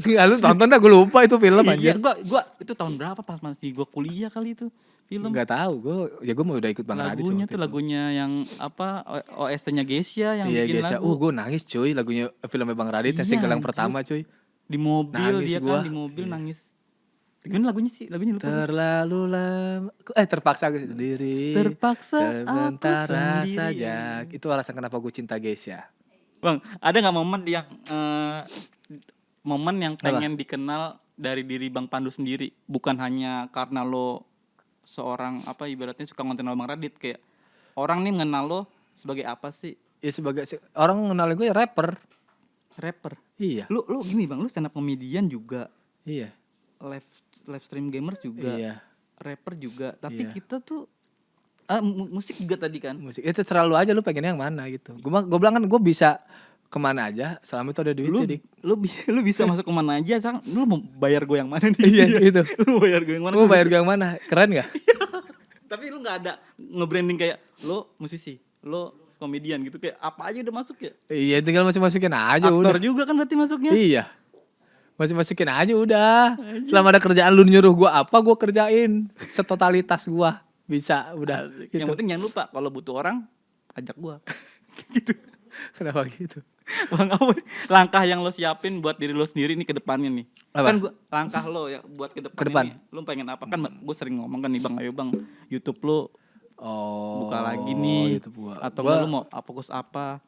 Nggak, lu tonton dah, gue lupa itu film Iya, anjir. gua itu tahun berapa pas masih gua kuliah kali itu film. Nggak tahu, gue mau udah ikut Bang Radit. Lagunya tuh lagunya yang apa OST-nya Gesia yang iya, bikin Gesia. lagu. Gue nangis cuy lagunya filmnya Bang Radit yang Iya, single yang anjir. pertama cuy. Di mobil Nangis dia gua. kan di mobil nangis. Gimana lagunya lupa. Terlalu lama terpaksa gue sendiri. Terpaksa sebentar aku sendiri. saja. Itu alasan kenapa gue cinta Gesia. Bang, ada nggak momen yang pengen dikenal dari diri Bang Pandu sendiri, bukan hanya karena lo seorang ibaratnya suka ngonten Bang Radit, kayak orang nih mengenal lo sebagai apa sih? Ya sebagai orang mengenal gue ya rapper. Iya. Lu gini Bang, lu stand up comedian juga. Iya. Live stream gamers juga. Iya. Rapper juga. Tapi Iya. kita tuh musik juga tadi kan. Musik itu selalu aja lu pengennya yang mana gitu. Gue bilang kan gue bisa kemana aja selama itu ada duitnya dik. Lu bisa masuk kemana aja, lu mau bayar gue yang mana nih? Iya gitu. Lu mau bayar gue yang mana? Gue bayar gue yang mana? Keren gak? Tapi lu nggak ada nge-branding kayak lo musisi, lo komedian gitu, kayak apa aja udah masuk ya? Iya tinggal masukin aja Aktor udah. juga kan berarti masuknya? Iya. Masukin aja udah. Selama ada kerjaan lu nyuruh gue apa gue kerjain setotalitas gue bisa udah. Asik. Gitu. Yang penting jangan lupa kalau butuh orang ajak gua. Gitu. Kenapa gitu? Bang, apa langkah yang lo siapin buat diri lo sendiri nih ke depannya nih? Apa? Kan gua langkah lo ya buat ke depan. Nih, lo pengen apa? Kan gue sering ngomong kan nih Bang, ayo Bang, YouTube lo buka lagi nih. YouTube gua. Atau lu mau fokus apa?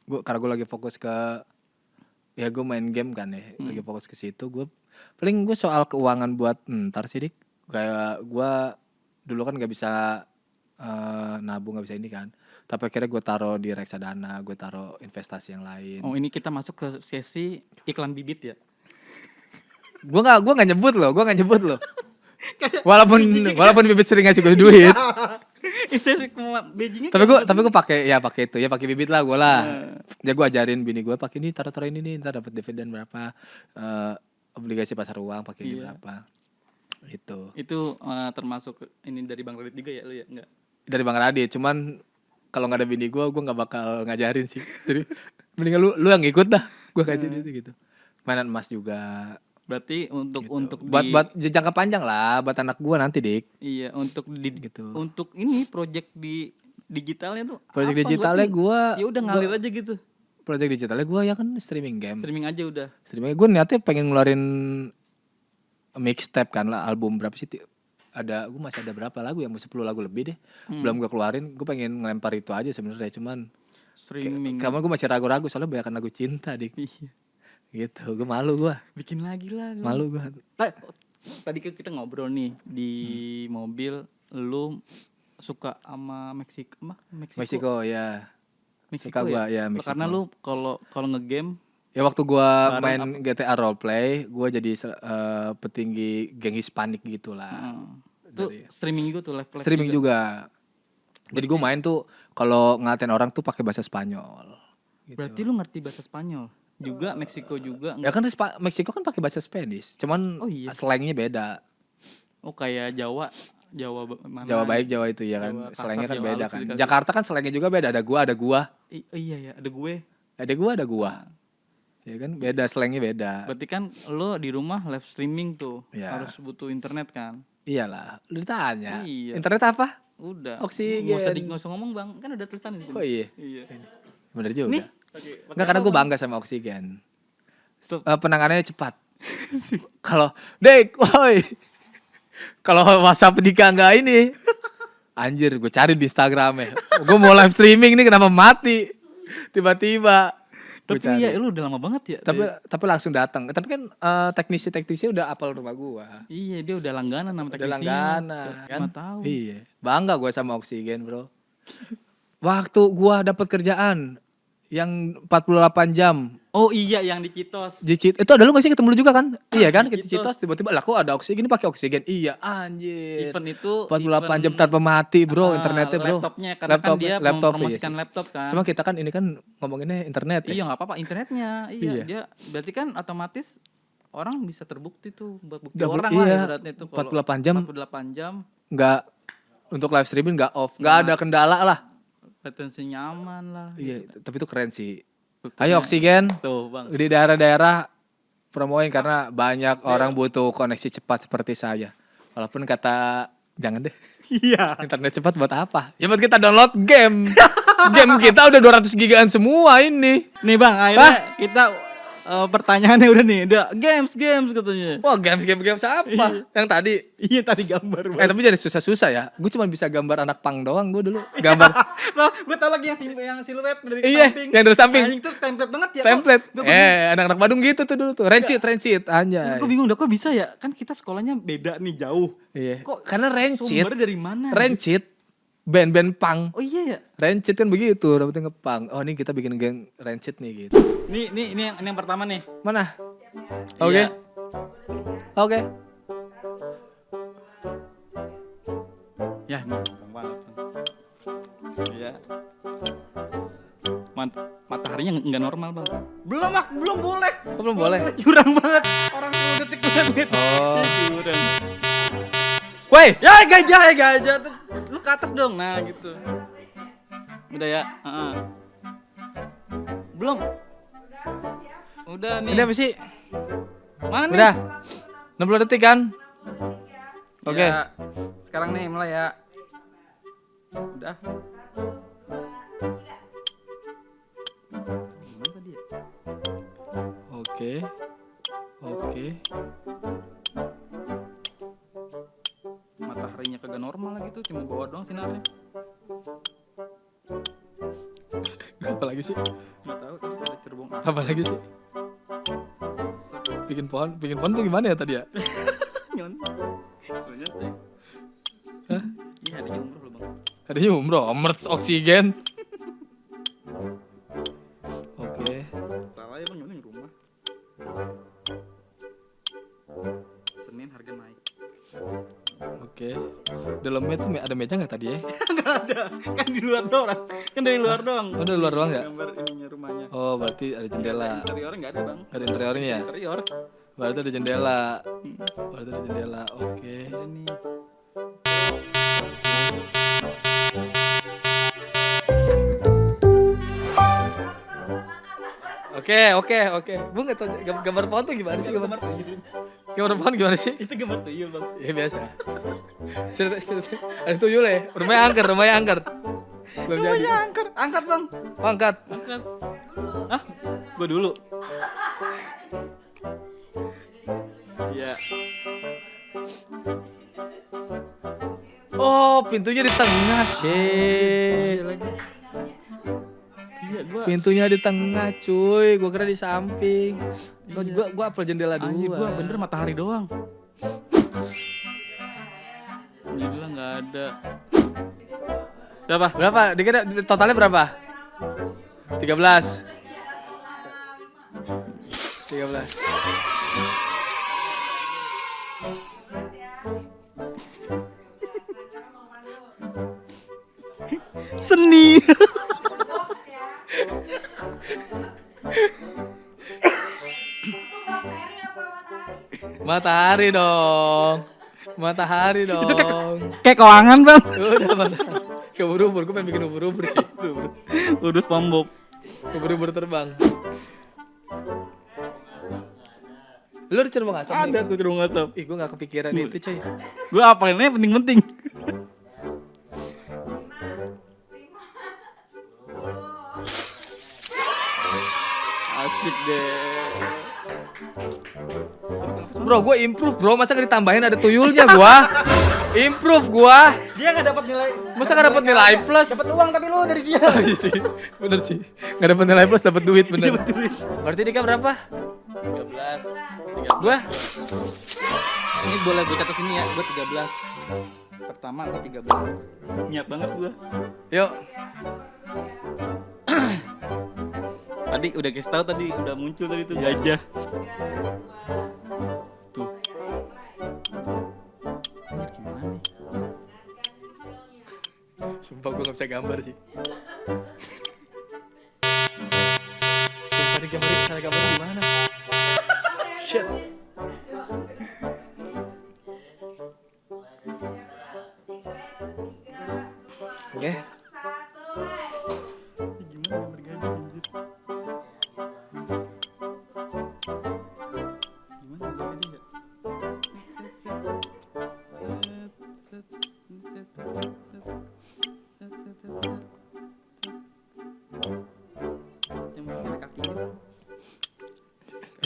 Karena gue lagi fokus ke ya gue main game kan ya, lagi fokus ke situ. Gue paling gue soal keuangan buat ntar sih dik. Kayak gue dulu kan nggak bisa nabung, nggak bisa ini kan. Tapi akhirnya gue taruh di reksadana, gue taruh investasi yang lain. Oh ini kita masuk ke sesi iklan bibit ya? Gue nggak nyebut loh. Walaupun bibit sering ngasih gue duit. Sesi beijingnya. tapi gue pakai itu ya, pakai bibit lah gue lah. Ya gue ajarin bini gue pakai ini, taruh ini nih, ntar dapat dividen berapa, obligasi pasar uang pakai ini berapa. Itu termasuk ini dari Bang Radit juga ya lu ya? Enggak. dari Bang Radit, cuman kalau nggak ada bini gue nggak bakal ngajarin sih. Jadi mendingan lu yang ikut dah, gue kasih duit gitu. Mainan emas juga. Berarti untuk buat jangka panjang lah, buat anak gue nanti dik. Iya, untuk gitu. Untuk ini project di digitalnya tuh. Project digitalnya gue. Ya udah ngalir aja gitu. Project digitalnya gue ya kan streaming game. Streaming aja udah. Streaming gue niatnya pengen ngeluarin mixtape kan lah, album berapa sih? Gue masih ada berapa lagu, yang 10 lagu lebih deh. Belum gue keluarin, gue pengen ngelempar itu aja sebenarnya, cuman streaming. Karena gue masih ragu-ragu soalnya banyak lagu cinta dik. Iya. Gitu, gue malu gue. Bikin lagi lah. Malu gue. Tadi kita ngobrol nih di mobil, lu suka sama Meksiko ya. Suka gue ya Meksiko. Karena lu kalau ngegame. Ya waktu gue main GTA roleplay, gue jadi petinggi geng Hispanik gitulah. Itu streaming juga tuh, live streaming juga. Jadi gue main tuh kalau ngatain orang tuh pakai bahasa Spanyol. Gitu. Berarti lu ngerti bahasa Spanyol juga, Meksiko juga? Ya kan Meksiko kan pakai bahasa Spanish, cuman slangnya beda. Oh kayak Jawa mana? Jawa baik, Jawa itu ya kan, slangnya kan Jawa beda halus kan. gitu. Jakarta kan slangnya juga beda, ada gua. Iya ya, ada gue. Ada gua. Ya kan beda, slangnya beda. Berarti kan lo di rumah live streaming tuh, ya. Harus butuh internet kan? Iyalah, lu ditanya. Iya. Internet apa? Udah. Oksigen. Nggak usah ngomong bang, kan udah tulisan ini. Oh iya, Iya. bener juga. Nih. Enggak, karena gue bangga sama oksigen. Stop. Penanganannya cepat. Kalau Dek, woi. Kalau WhatsApp Dika enggak ini. Anjir, gue cari di Instagramnya. Gue mau live streaming nih kenapa mati? Tiba-tiba. Gua Tapi cari. ya lu udah lama banget ya. Tapi langsung datang. Tapi kan teknisi udah apal rumah gua. Iya, dia udah langganan sama Udah teknisinya. langganan kan. 5 tahun. Iya. Bangga gua sama oksigen, Bro. Waktu gua dapat kerjaan yang 48 jam Oh iya, yang di Citos. di itu ada lu gak sih ketemu lu juga kan? Iya kan, di kita Citos tiba-tiba lah kok ada oksigen, ini pakai oksigen. Iya, anjir. Event itu 48 jam tanpa mati, Bro, Ah, internetnya, Bro. Laptopnya, karena kan dia mempromosikan iya sih. laptop kan. Cuma kita kan ini kan ngomonginnya internet ya. Iya nggak apa-apa internetnya. Iya, Iya. dia berarti kan otomatis orang bisa terbukti tuh buat bukti Nggak, orang iya, lah ibaratnya itu. 48 jam. 48 jam Enggak untuk live streaming enggak off. Enggak ada kendala lah. latensi nyaman lah. Iya, tapi itu keren sih. Buktinya- Ayo oksigen Tuh bang. di daerah-daerah promoin karena banyak orang butuh koneksi cepat seperti saya. Walaupun kata jangan deh. Iya. Internet cepat buat apa? Ya buat kita download game. Game kita udah 200 gigaan semua ini. Nih bang, akhirnya kita pertanyaannya udah nih, udah games katanya. Wah, game apa? Yang tadi. Iya tadi gambar bang. Tapi jadi susah-susah ya. Gue cuma bisa gambar anak pang doang gue dulu. Gambar. Bang, gue tau lagi yang siluet dari Iya, samping. yang dari samping. Anjing tuh template banget ya. Template. Anak-anak Badung gitu tuh dulu tuh. Rancid anjay. Gue bingung dah kok bisa ya? Kan kita sekolahnya beda nih jauh. Iya. Kok Karena Rancid. sumbernya dari mana? Rancid. Band-band pang. Oh iya ya. Rancid kan begitu, dapetnya ngepang. Oh, ini kita bikin geng Rancid nih gitu. Ini yang pertama nih. Mana? Oke. Iya. Oke. Ya, ini gampang banget. Iya. Mataharinya nggak normal bang. Belum boleh. Oh, belum boleh. Curang banget. Orang 10 detik menit. Oh. Curang. Woi, Ya gajah tuh. Lu ke atas dong. Nah gitu. Udah ya. Belum. Udah nih. ini apa sih? Mana nih? Udah. 60 detik kan? Oke. Ya, sekarang nih mulai ya. Udah. Gimana tadi ya? Oke. Mataharinya kagak normal lagi tuh, cuma bawah doang sinarnya. Apa lagi sih? Nggak tahu tadi ada cerbong asap. Apa lagi sih? Bikin pohon tuh gimana ya tadi ya? Nyontek. Hah? Iya, adanya umroh loh bang. Adanya umroh, merch oksigen. Oke. Salah ya bang, nyontek rumah. Senin harga naik. Oke. Dalamnya tuh ada meja nggak tadi ya? Nggak ada, kan di luar doang. Kan dari luar doang. Oh, ada luar doang ya? Gambar ininya rumahnya. Oh, berarti ada jendela. Interiornya nggak ada bang. Ada interiornya ya? Interior. Berarti ada jendela. Oke. Ada nih. Oke. Bung nggak tahu gambar pohon tuh gimana sih? Gambar tuyul. Gambar pohon gimana sih? Itu gambar tuyul bang. Ya biasa. Cerita. Ada tuyul ya? Rumahnya angker. Belum jadi. Rumahnya angkat bang. Oh, angkat. Angkat. Ah, gua dulu. Iya. Oh, pintunya di tengah, shit. Iya, gua. Pintunya di tengah, cuy. Gua kira di samping. Gua apel jendela Anjir, dua. gua bener matahari doang. Jendela nggak ada. Berapa? Berapa? Dikira totalnya berapa? 13. 13. Seni. Matahari dong. Itu kayak kawangan bang. Udah matahari. Ke ubur-ubur, gue pengen bikin ubur-ubur sih. Udus SpongeBob. Ubur-ubur terbang. Lu ada cerbong asap Ada nih? tuh di rumah asap. Ih, gue gak kepikiran itu, coy. Gue apalinnya penting-penting. Bro, gue improve bro, masa gak ditambahin ada tuyulnya gua? Improve gua. Dia nggak dapat nilai. Masa gak dapat nilai plus? Dapat uang tapi lu dari dia. Oh, iya sih, bener sih. Gak dapat nilai plus, dapat duit bener. Berarti Dika berapa? 13. Gua? Ini boleh gue catat ini ya, gue 13. Pertama gue 13. Niat banget gue. Yuk. Tadi udah kasih tahu tadi, udah muncul tadi tuh gajah. Tuh. Ini gimana nih? Sumpah gue gak bisa gambar sih. Sumpah di gambar, cara gambar gimana? Shit. Oke. Ini gimana gambar gajah anjir? Gimana gambar gajah enggak? Yang penting ada kakinya.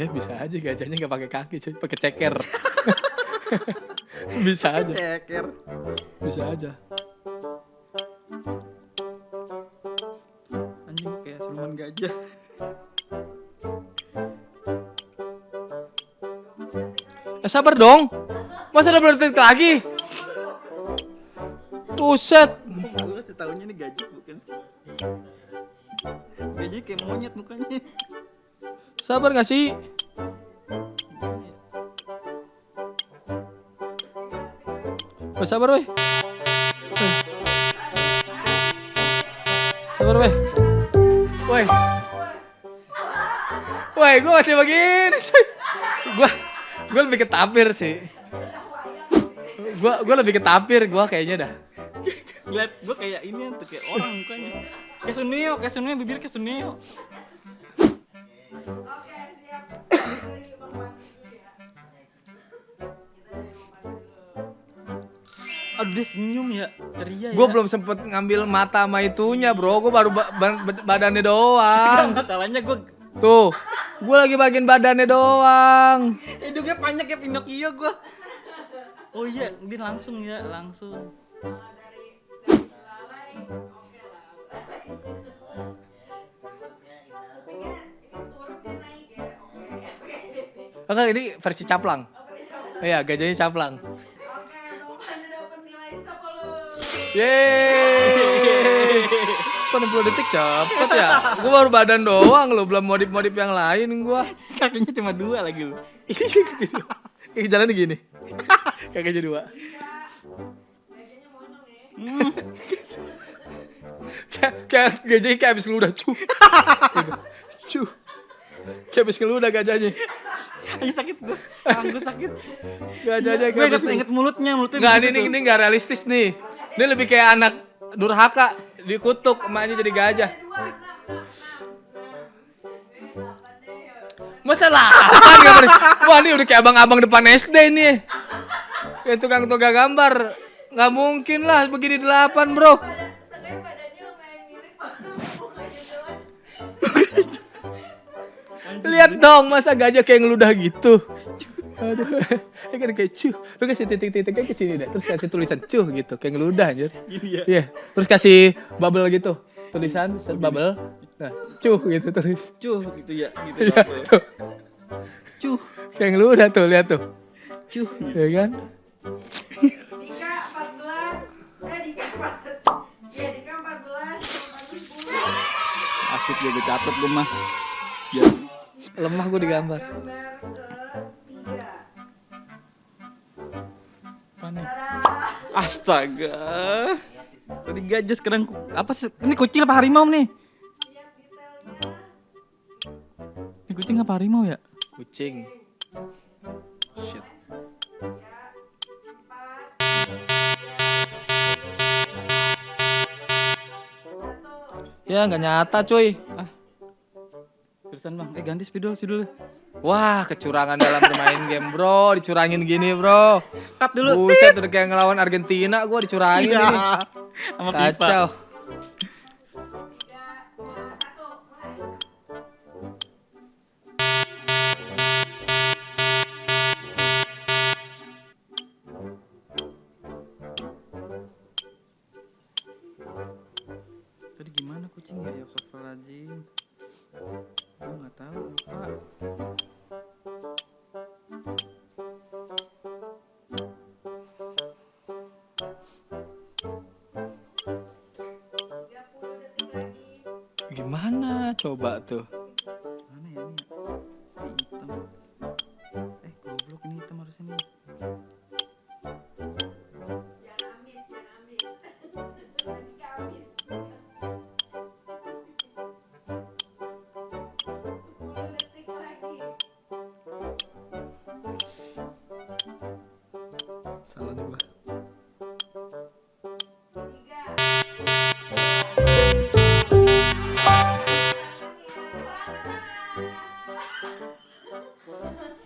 Bisa aja gajahnya gak pakai kaki, cuy, pakai ceker. Bisa aja. Ceker. Bisa aja. Anjing kayak siluman gajah. Sabar dong. Masa ada detik lagi? Buset. Gue setahunya ini gajah bukan sih. Gajahnya kayak monyet mukanya. Sabar gak sih? Sabar weh. Sabar weh. Woi. Woi, gue masih begini cuy. Gue lebih ke tapir sih. Gue lebih ke tapir gue kayaknya dah. Lihat gue kayak ini tuh kayak orang mukanya. Kayak Suneo, bibir kayak Suneo. Aduh dia senyum ya, ceria ya. Gue belum sempet ngambil mata sama itunya bro. Gue baru badannya doang. Masalahnya gue Tuh, gue lagi bagian badannya doang. hidungnya panjang kayak Pinocchio gue. Oh iya, dia langsung ya, langsung. Oke, ini versi caplang. Iya, gajahnya caplang. Yeay. 60 detik cepet ya. Gue baru badan doang lo, belum modif-modif yang lain gue. Kakinya cuma 2 lagi lu. Kaki jalannya gini. Kakinya 2. Kayak gajahnya kayak abis ngeludah cuh. Cuh. Kayak abis ngeludah gajahnya. Ayo sakit gue. Tangan gue sakit. Gajahnya Gue kayak abis inget mulutnya Nggak, begitu tuh. ini nggak realistis nih. Ini lebih kayak anak durhaka dikutuk emaknya jadi gajah. Masa 8 gambar? Wah ini udah kayak abang-abang depan SD nih. Kayak tukang gambar. Nggak mungkin lah begini 8 bro. Seenggaknya badannya lumayan mirip. Lihat dong masa gajah kayak ngeludah gitu. Aduh, ini kan kayak cuh. Lu kasih titik-titiknya ke sini deh. Terus kasih tulisan cuh gitu, kayak ngeludah anjir. Gini ya. Iya, terus kasih bubble gitu. Tulisan set bubble. Nah, cuh gitu terus. Cuh gitu ya, gitu. Iya, Bubble. tuh. Cuh, Kayak ngeludah tuh, lihat tuh. cuh. Ya kan? Dika 14. Dika 14. Ya, Dika 14. Asik ya gue catet gue mah. Ya. Lemah gue digambar. Gambar ketiga. Apa nih? Astaga. Tadi gajah sekarang apa sih? Ini kucing apa harimau nih? Lihat detailnya. Ini kucing apa harimau ya? Kucing. Shit. Ya nggak nyata cuy. Terusan bang, ganti spidolnya. Wah kecurangan dalam bermain game bro. Dicurangin gini bro. Cut dulu. Buset udah kayak ngelawan Argentina. Gue dicurangin ini. Sama FIFA. Kacau. Gimana coba tuh? Mana ya ini? Ini hitam. Goblok ini hitam harusnya nih. Jangan ambis. Dika ambis. 10 detik lagi. Salah nih gua. 3.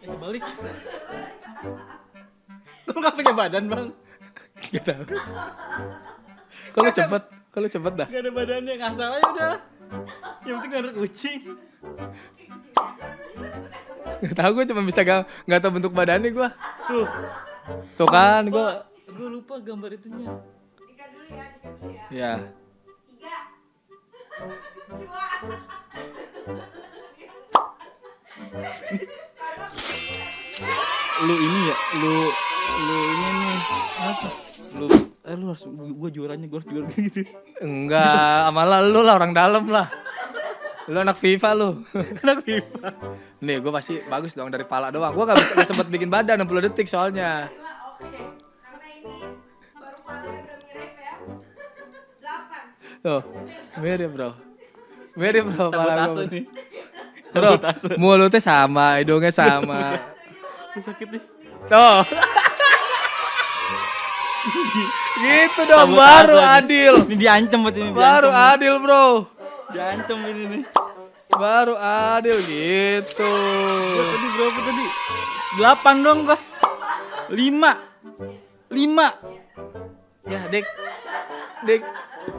Kebalik. Kok nggak punya badan bang? Gak tahu. Kalau cepet dah. Gak ada badannya, ngasal aja udah. Yang penting ada kucing. Gak tahu, gue cuma bisa nggak tahu bentuk badannya gue. Tuh Kan gue. gue lupa gambar itunya. Dika dulu ya. Ya. 3. Lu ini ya, lu ini nih apa? Lu harus gua juaranya, gua harus juara gitu. Enggak, malah lu lah orang dalam lah. Lu anak FIFA lu. Anak FIFA. Nih gue pasti bagus dong dari pala doang. Gue gak sempet bikin badan 60 detik soalnya. Oke. Karena ini baru palanya udah mirip ya. 8. Tuh, mirip bro pala Sabotase gue. nih. Bro, mulutnya sama, hidungnya sama. Sakit nih. Tuh. Gitu dong, baru adil. Ini diancam buat ini. Baru adil bro. Diancam ini nih. Baru adil gitu. Gua tadi berapa tadi? 8 dong gua. 5. Ya, Dik.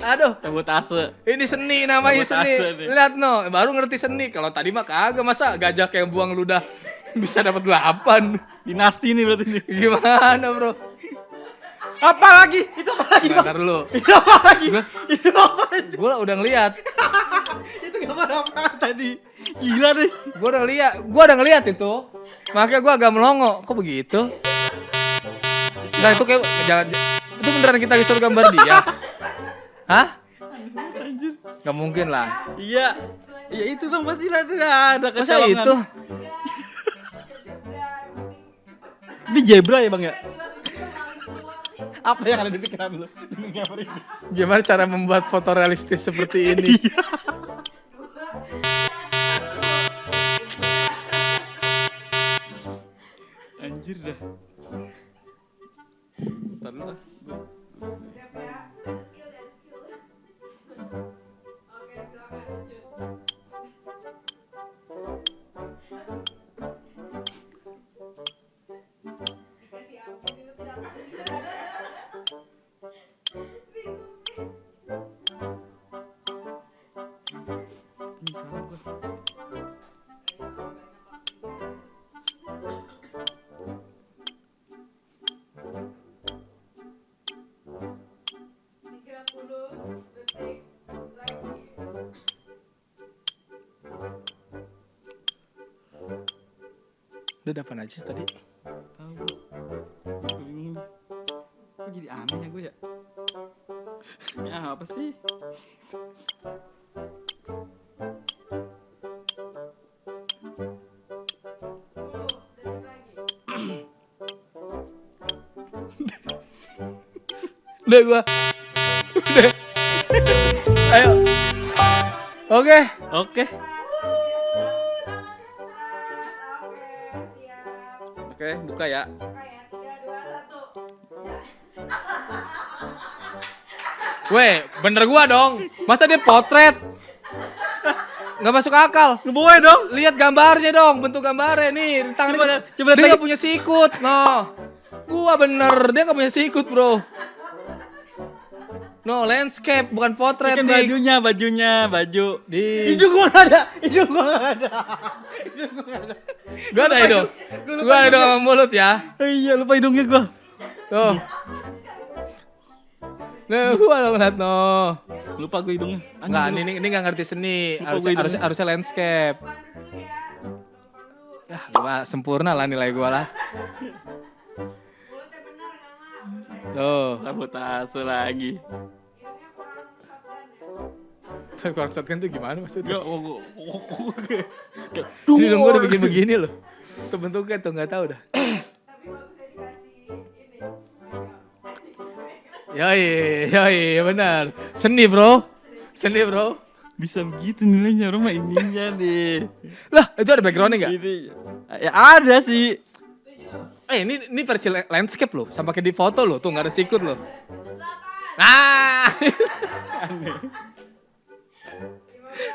Aduh, Sabotase. ini seni namanya seni. Sabotase nih. Lihat no, baru ngerti seni. Kalau tadi mah kagak, masa gajah yang buang ludah bisa dapat 8. Dinasti nih berarti nih. Gimana, Bro? Apa lagi? Itu apa lagi, Bang? Bentar lu. Itu apa lagi? Itu apa itu? Gua udah ngeliat. Itu gambar apa tadi? Gila deh. Gua udah ngeliat itu. Makanya gua agak melongo. Kok begitu? Nah, itu kayak jangan itu beneran kita disuruh gambar dia. Hah? Anjir. Gak mungkin lah. Iya. Ya itu dong pasti lah ada Masa kecolongan. itu? Ini zebra ya, Bang ya? Apa yang ada di pikiran lu? Dengan gambar ini. Gimana cara membuat foto realistis seperti ini? Anjir dah. Bentar dulu ah. Siap ya. Ada skill. Oke, silakan lanjut. Dikasih apa itu tidak akan bisa. Ini salah gua. Detik lagi. Udah dapat aja tadi. Tahu gua. Bingung. Kok jadi aneh ya gue ya? Ya apa sih? Udah gua. Udah. Ayo. Oke. Oke. Siap. Oke, buka ya. Buka ya. 3, 2, 1. Weh, bener gua dong. Masa dia potret? Nggak masuk akal. Lu bawa dong. Lihat gambarnya dong, bentuk gambarnya nih. Di tangan Coba dia lagi. nggak punya sikut. No. Gua bener, dia nggak punya sikut, bro. No, landscape bukan potret Kan nih. baju. Di Hidung gua nggak ada. gua ada hidung. Gua ada hidung sama mulut ya. Oh, iya, lupa hidungnya gua. Tuh. Nah, gua lo ngeliat no. Lupa gua hidungnya. Enggak, ini nggak ngerti seni. Lupa gua hidungnya. Harusnya landscape. Pandu dulu ya. Pandu. Ya, gua sempurna lah nilai gua lah. Mulutnya benar nggak? Tuh. Sabotase lagi. Hidungnya kurang shotgun ya. Kalau shotgun tuh gimana maksudnya? Kayak Ini dong gue udah bikin begini loh. Tuh bentuknya tuh nggak tahu dah. Tapi bagusnya dikasih ini. Yoi, benar. Seni bro. bisa begitu nilainya rumah ininya deh. Lah itu ada backgroundnya nggak? Gitu. Ya ada sih. Ini versi landscape loh, sama kayak di foto loh, tuh nggak ada sikut loh. Nah,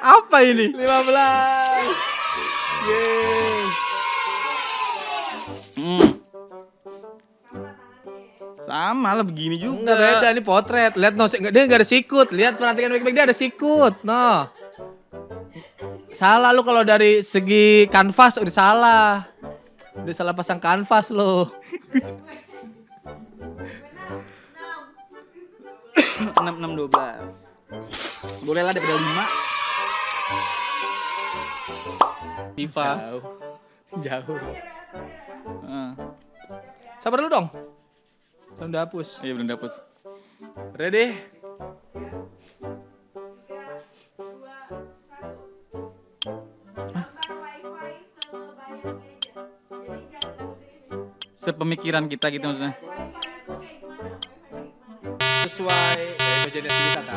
Apa ini? 15. Yeay. Sama lah begini juga. Enggak beda, ini potret. Lihat no, dia nggak ada sikut. Lihat perhatikan baik-baik dia ada sikut. No. Salah lu kalau dari segi kanvas udah salah. Udah salah pasang kanvas lo. 6 12. Boleh lah daripada 5. FIFA. Jauh. Heeh. Sabar dulu dong. Belum dihapus. Iya belum dapet. Ready? 3, 2, 1. Gambar wifi sebanyak meja. Jadi jangan langsung ini. Sepemikiran kita gitu maksudnya. Wifi itu kayak gimana? Wifi kayak gimana? Sesuai dari imajinasi kita kan.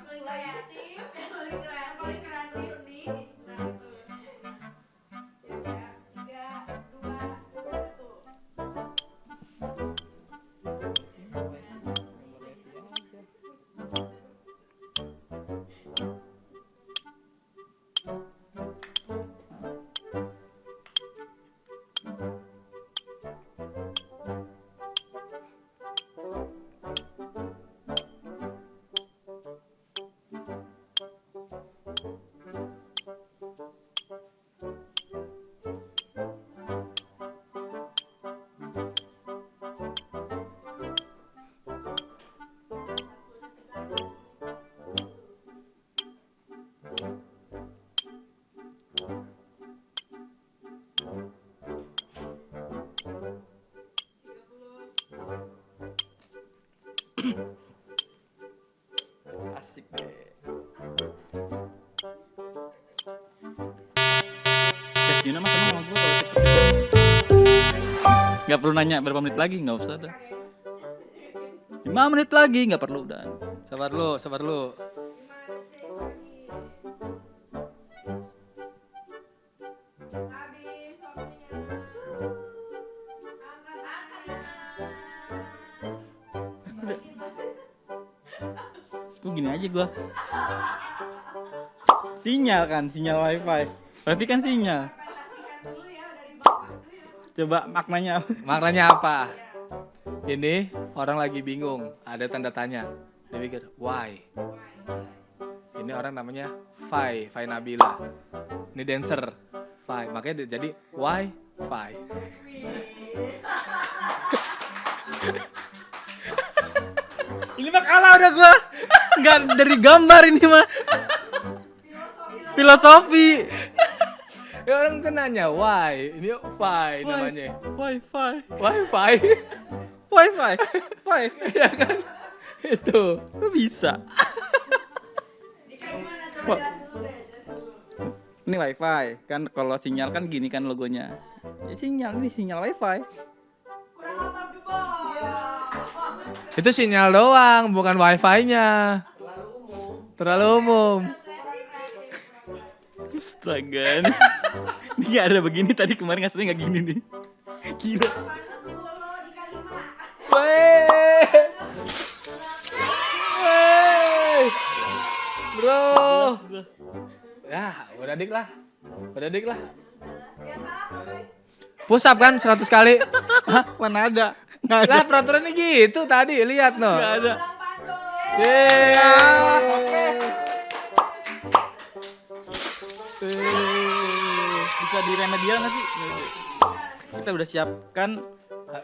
Paling kreatif, paling kreatif seni. Siap ya? 3, 2, 1. Asik deh. Gina mah sama gue kalau cepet. Gak perlu nanya berapa menit lagi, gak usah dah. 5 menit lagi, gak perlu dah. Sabar lu. Habis waktunya. Tuh gini aja gua. Sinyal kan, sinyal wifi. Wifi kan sinyal. Kasihkan dulu ya dari bapak dulu ya. Coba maknanya apa? Maknanya apa? Ini orang lagi bingung, ada tanda tanya. Dia pikir, why? Ini orang namanya Fai Nabila. Ini dancer, Fai. Makanya dia jadi why Fai. Ini mah kalah udah gua. Enggak dari gambar ini mah. Filosofi. Ya orang kan nanya why, ini Fai namanya. Wifi. Why Fai? Wifi. Wifi. Ya kan? Itu. Kok bisa? Dika gimana? Coba jelas dulu deh, Ini wifi kan kalau sinyal kan gini kan logonya. Ya sinyal ini sinyal wifi. Kurang apa coba? Itu sinyal doang, bukan wifi-nya. Terlalu umum. Astaga. Ini gak ada begini tadi kemarin ngasihnya gak gini nih. Gila. Pantes 10 dikali 5. Wey. Bro. Ya, udah dik lah. Ya apa, Boy? Push up kan 100 kali. Hah? Mana ada? Nggak ada. Lah peraturannya gitu tadi, lihat no. Nggak ada. Bang Pando. Yeay. Bisa diremedial nggak sih? Kita udah siapkan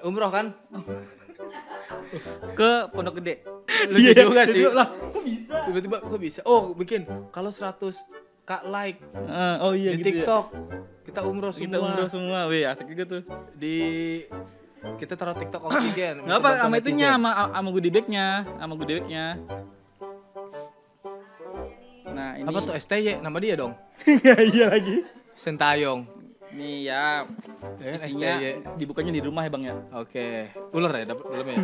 Umroh kan? ke Pondok Gede. Lucu juga sih. Lah, kok bisa? Tiba-tiba kok bisa? Oh, bikin kalau 100k like Oh iya di gitu TikTok. Kita umroh ya. semua. Kita umroh semua. Wih, asik juga tuh. Di kita taruh TikTok oksigen. Enggak apa Untuk sama bantu itunya netizen. sama goodie bag-nya, sama goodie bag-nya. ini. Apa tuh STY? Nama dia dong. Iya lagi. Sentayong. Nih ya, Ya kan, isinya STY. dibukanya di rumah ya Bang ya. Oke. Ular ya dapat dalamnya.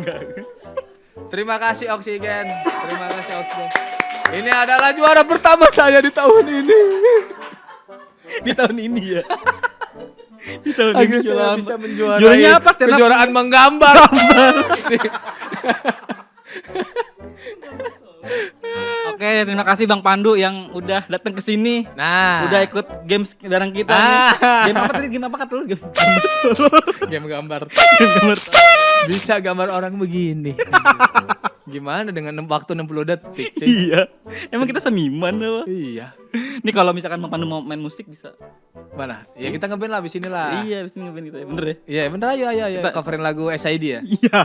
Terima kasih Oksigen. Terima kasih Oksigen. Ini adalah juara pertama saya di tahun ini. Di tahun ini ya. Di tahun ini Akhirnya saya juara bisa apa? menjuarai Juaranya apa? Stand up? kejuaraan menggambar. Oke, terima kasih Bang Pandu yang udah datang ke sini. Nah, Udah ikut games bareng kita nih. Ah. Game apa tadi? Game apa kata lu? Game game gambar. gambar. Bisa gambar orang begini. Gimana dengan waktu 60 detik, cuy? Iya. Emang kita seniman apa? Iya. Nih kalau misalkan Bang Pandu mau main musik bisa. Mana? Ya kita ngeband lah di sini lah. Iya, bisa ngeband kita ya. Bener ya? Iya, bener ayo Kita- coverin lagu SID ya. Iya.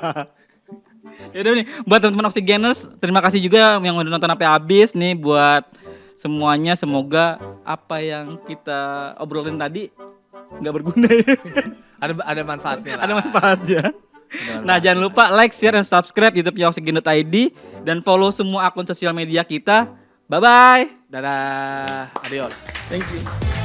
Yaudah nih, buat teman-teman Oxygeners, terima kasih juga yang udah nonton sampai habis nih buat semuanya. Semoga apa yang kita obrolin tadi nggak berguna ya. Ada manfaatnya lah. Ada manfaatnya. Nah, jangan lupa like, share, dan subscribe YouTube-nya Oxygen.id dan follow semua akun sosial media kita. Bye-bye. Dadah. Adios. Thank you.